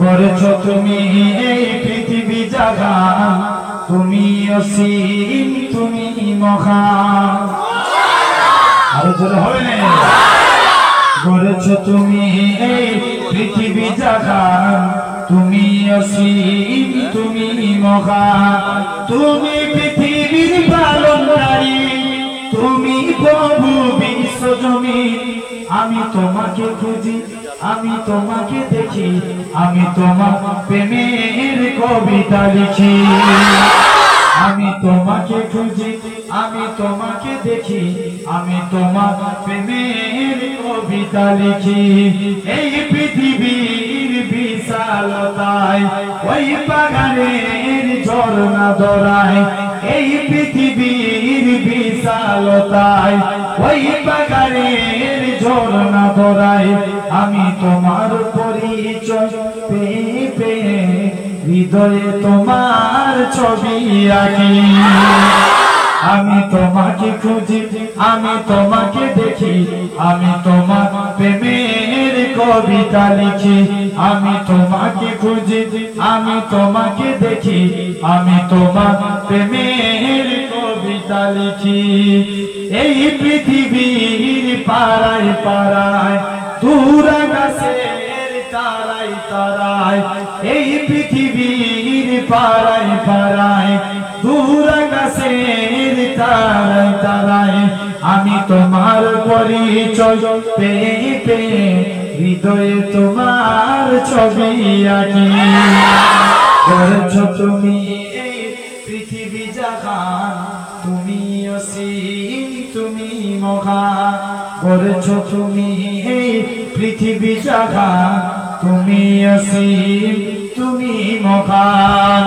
গড়েছো তুমি এই পৃথিবী জাগান, তুমি অসীম, তুমি মহান। আরো জোরে হবে না? গড়েছো তুমি এই পৃথিবী জাগান, তুমি অসীম, তুমি মহান। তুমি পৃথিবীর পালনকারী, তুমি প্রভু বিশ্বজনীন। আমি তোমাকে খুঁজি, আমি তোমাকে দেখি, আমি তোমার প্রেমের কবিতা লিখি। আমি তোমাকে খুঁজি, আমি তোমাকে দেখি, আমি তোমার প্রেমের কবিতা লিখি। এই পৃথিবীর বিশালতায় ওই বাগানের ঝর্ণা ধরায়, এই পৃথিবীর বিশালতায় ওই বাগানের ঝর্ণা ধরায়, আমি তোমার পরিচয় পেয়ে পেয়ে হৃদয়ে তোমার ছবি আঁকি। আমি তোমাকে খুঁজি, আমি তোমাকে দেখি, আমি তোমার প্রেমের কবিতা লিখি। আমি তোমাকে খুঁজি, আমি তোমাকে দেখি, আমি তোমার প্রেমের কবিতা লিখি। এই পৃথিবীর পাড়ায় পাড়ায়, দূর আকাশের তারায় তারায়, এই পৃথিবীর পাড়ায় পাড়ায়, দূর আকাশের তারায় তারায়, আমি তোমার পরিচয় পেয়ে পেয়ে হৃদয়ে তোমার ছবি আঁকি। গড়েছো তুমি এই পৃথিবী জাগান, তুমি অসীম, তুমি মহান। গড়েছো তুমি এই পৃথিবী জাগান, তুমি অসীম, তুমি মহান।